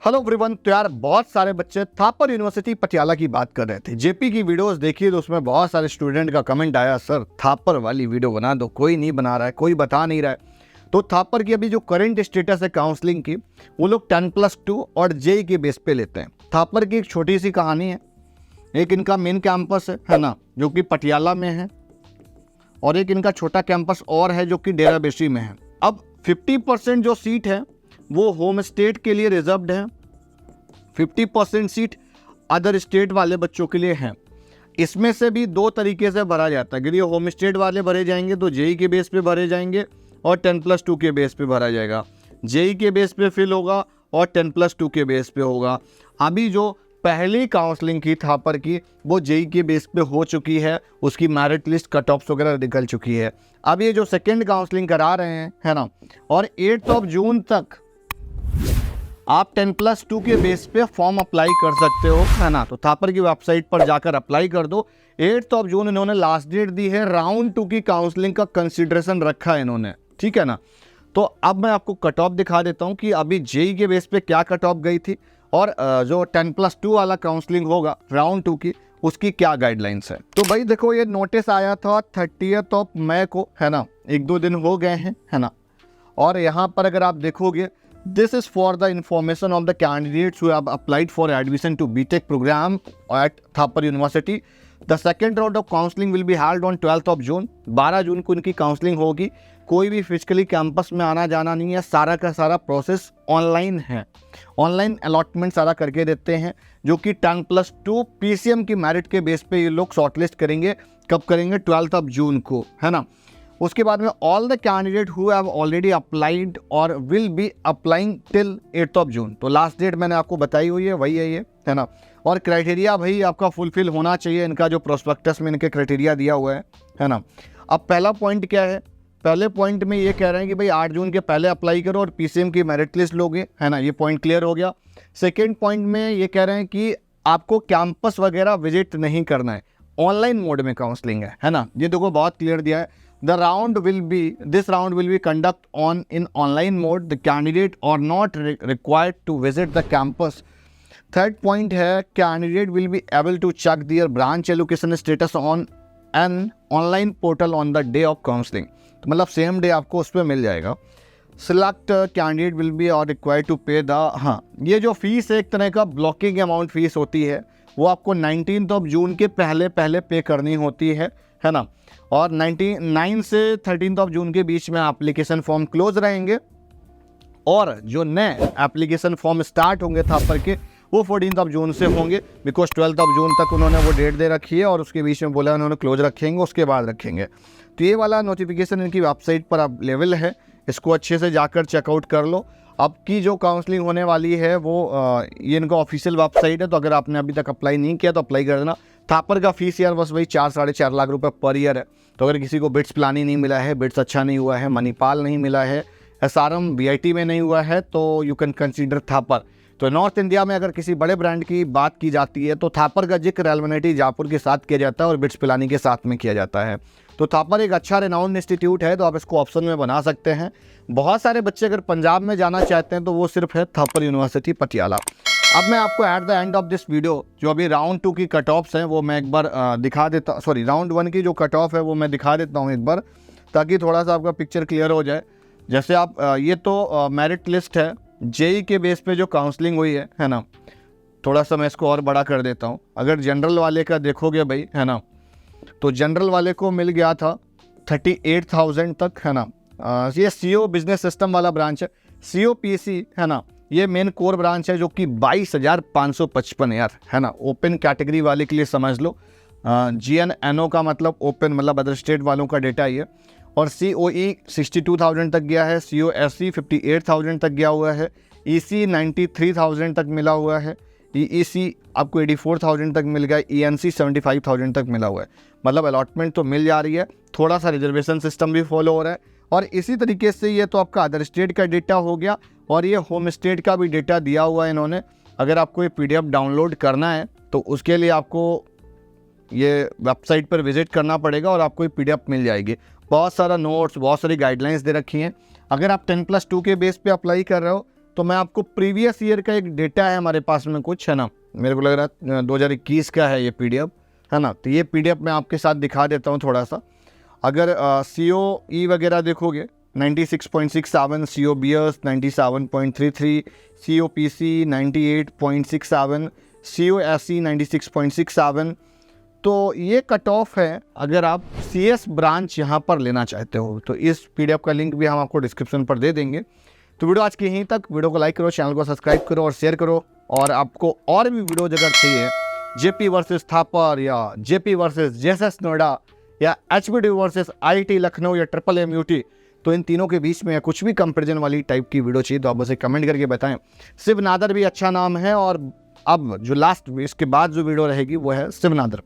Hello everyone. तो यार बहुत सारे बच्चे थापर यूनिवर्सिटी पटियाला की बात कर रहे थे। जेपी की वीडियोस देखी तो उसमें बहुत सारे स्टूडेंट का कमेंट आया, सर थापर वाली वीडियो बना दो, कोई नहीं बना रहा है, कोई बता नहीं रहा है। तो थापर की अभी जो करंट स्टेटस है काउंसलिंग की, वो लोग 10+2 और जेई के बेस पे लेते हैं। थापर की एक छोटी सी कहानी है। एक इनका मेन कैंपस है ना, जो कि पटियाला में है, और एक इनका छोटा कैंपस और है जो कि डेराबेसी में है। अब 50% जो सीट है वो होम स्टेट के लिए रिजर्व्ड है, 50% सीट अदर स्टेट वाले बच्चों के लिए हैं। इसमें से भी दो तरीके से भरा जाता है। अगर ये होम स्टेट वाले भरे जाएंगे तो जेई के बेस पे भरे जाएंगे और 10+2 के बेस पे भरा जाएगा। जेई के बेस पे फिल होगा और 10+2 के बेस पे होगा। अभी जो पहली काउंसलिंग की थापर की वो जेई के बेस पे हो चुकी है, उसकी मेरिट लिस्ट कट ऑफ्स वगैरह निकल चुकी है। अब ये जो सेकेंड काउंसलिंग करा रहे हैं है ना, और 8 जून तक आप 10+2 के बेस पे फॉर्म अप्लाई कर सकते हो है ना। तो थापर की वेबसाइट पर जाकर अप्लाई कर दो। 8 जून इन्होंने लास्ट डेट दी है। राउंड 2 की काउंसलिंग का कंसिडरेशन रखा है इन्होंने, ठीक है ना। तो अब मैं आपको कट ऑफ दिखा देता हूँ कि अभी जेई के बेस पे क्या कट ऑफ गई थी और जो 10+2 वाला काउंसलिंग होगा राउंड 2 की, उसकी क्या गाइडलाइंस है। तो भाई देखो, ये नोटिस आया था 30 मई को है ना, 1-2 दिन हो गए हैं है ना। और यहाँ पर अगर आप देखोगे, this is for the information of the candidates who have applied for admission to BTech program at Thapar University. The second round of counseling will be held on 12th June. 12 जून को इनकी काउंसलिंग होगी। कोई भी physically campus में आना जाना नहीं है, सारा का सारा प्रोसेस ऑनलाइन है। ऑनलाइन अलॉटमेंट सारा करके देते हैं, जो कि 10+2 पीसीएम की मेरिट के बेस पे ये लोग शॉर्टलिस्ट करेंगे। कब करेंगे? 12 जून को है ना। उसके बाद में all the candidate who have already applied और विल बी अप्लाइंग टिल 8 जून। तो लास्ट डेट मैंने आपको बताई हुई है, वही है ये है ना। और क्राइटेरिया भाई आपका फुलफिल होना चाहिए, इनका जो प्रोस्पेक्टस में इनके क्राइटेरिया दिया हुआ है ना। अब पहला पॉइंट क्या है? पहले पॉइंट में ये कह रहे हैं कि भाई 8 जून के पहले अप्लाई करो और पीसीएम की मेरिट लिस्ट लोगे है ना। ये पॉइंट क्लियर हो गया। सेकेंड पॉइंट में ये कह रहे हैं कि आपको कैंपस वगैरह विजिट नहीं करना है, ऑनलाइन मोड में काउंसलिंग है ना। ये देखो बहुत क्लियर दिया है। This round will be conducted in online mode. The candidate are not required to visit the campus. Third point है, candidate will be able to check their branch allocation status on an online portal on the day of counseling. तो मतलब same day आपको उस पर मिल जाएगा। Select candidate will be required to pay the ये जो fees है एक तरह का ब्लॉकिंग अमाउंट फीस होती है, वो आपको 19 जून के पहले पे करनी होती है ना। और 9 से 13 जून के बीच में एप्लीकेशन फॉर्म क्लोज रहेंगे, और जो नए एप्लीकेशन फॉर्म स्टार्ट होंगे थापर के वो 14 जून से होंगे, बिकॉज 12 जून तक उन्होंने वो डेट दे रखी है और उसके बीच में बोला उन्होंने क्लोज रखेंगे, उसके बाद रखेंगे। तो ये वाला नोटिफिकेशन इनकी वेबसाइट पर अवेलेबल है, इसको अच्छे से जाकर चेकआउट कर लो। अब की जो काउंसलिंग होने वाली है वो ये इनका ऑफिशियल वेबसाइट है, तो अगर आपने अभी तक अप्लाई नहीं किया तो अप्लाई कर देना। थापर का फीस यार बस वही 4-4.5 लाख रुपए पर ईयर है। तो अगर किसी को बिट्स प्लानी नहीं मिला है, बिट्स अच्छा नहीं हुआ है, मणिपाल नहीं मिला है, एसआरएम वीआईटी में नहीं हुआ है, तो यू कैन कंसीडर थापर। तो नॉर्थ इंडिया में अगर किसी बड़े ब्रांड की बात की जाती है तो थापर का जिक्र एलमनिटी जयपुर के साथ किया जाता है और बिट्स पिलानी के साथ में किया जाता है। तो थापर एक अच्छा रेनाउंड इंस्टीट्यूट है, तो आप इसको ऑप्शन में बना सकते हैं। बहुत सारे बच्चे अगर पंजाब में जाना चाहते हैं तो वो सिर्फ है थापर यूनिवर्सिटी पटियाला। अब मैं आपको at the end of this video जो अभी राउंड 2 की कट ऑफ्स हैं वो मैं एक बार दिखा देता, सॉरी राउंड 1 की जो कट ऑफ है वो मैं दिखा देता हूँ एक बार, ताकि थोड़ा सा आपका पिक्चर क्लियर हो जाए। जैसे आप ये तो मेरिट लिस्ट है जेई के बेस पे जो काउंसलिंग हुई है ना। थोड़ा सा मैं इसको और बड़ा कर देता हूँ। अगर जनरल वाले का देखोगे भाई है ना, तो जनरल वाले को मिल गया था 38,000 तक है ना। ये सीओ बिजनेस सिस्टम वाला ब्रांच है। COPC है ना, ये मेन कोर ब्रांच है जो कि 22,555 यार है ना। ओपन कैटेगरी वाले के लिए समझ लो। GNNO का मतलब ओपन, मतलब अदर स्टेट वालों का डेटा ये। और COE 62,000 तक गया है, COSC 58,000 तक गया हुआ है, EC 93,000 तक मिला हुआ है, EEC आपको 84,000 तक मिल गया, ENC 75,000 तक मिला हुआ है। मतलब अलॉटमेंट तो मिल जा रही है, थोड़ा सा रिजर्वेशन सिस्टम भी फॉलो हो रहा है। और इसी तरीके से ये तो आपका अदर स्टेट का डेटा हो गया, और ये होम स्टेट का भी डेटा दिया हुआ है इन्होंने। अगर आपको ये PDF डाउनलोड करना है तो उसके लिए आपको ये वेबसाइट पर विजिट करना पड़ेगा और आपको ये PDF मिल जाएगी। बहुत सारा नोट्स, बहुत सारी गाइडलाइंस दे रखी हैं। अगर आप 10+2 के बेस पे अप्लाई कर रहे हो तो मैं आपको प्रीवियस ईयर का एक डेटा है हमारे पास में कुछ, है ना, मेरे को लग रहा है 2021 का है ये पीडीएफ, है ना। तो ये पीडीएफ मैं आपके साथ दिखा देता हूँ थोड़ा सा। अगर COE वगैरह देखोगे 96.67, COBS 97.33, COPC 98.67, COSE 96.67। तो ये कट ऑफ है अगर आप CS ब्रांच यहाँ पर लेना चाहते हो। तो इस पीडीएफ का लिंक भी हम आपको डिस्क्रिप्शन पर दे देंगे। तो वीडियो आज की यहीं तक। वीडियो को लाइक करो, चैनल को सब्सक्राइब करो और शेयर करो। और आपको और भी वीडियो अगर चाहिए, JP वर्सेस थापर या JP वर्सेस JSS नोएडा या HBD वर्सेस IIT लखनऊ या MMUT, तो इन तीनों के बीच में या कुछ भी कंपैरिजन वाली टाइप की वीडियो चाहिए तो आप उसे कमेंट करके बताएं। शिव नादर भी अच्छा नाम है, और अब जो लास्ट इसके बाद जो वीडियो रहेगी वो है शिव नादर।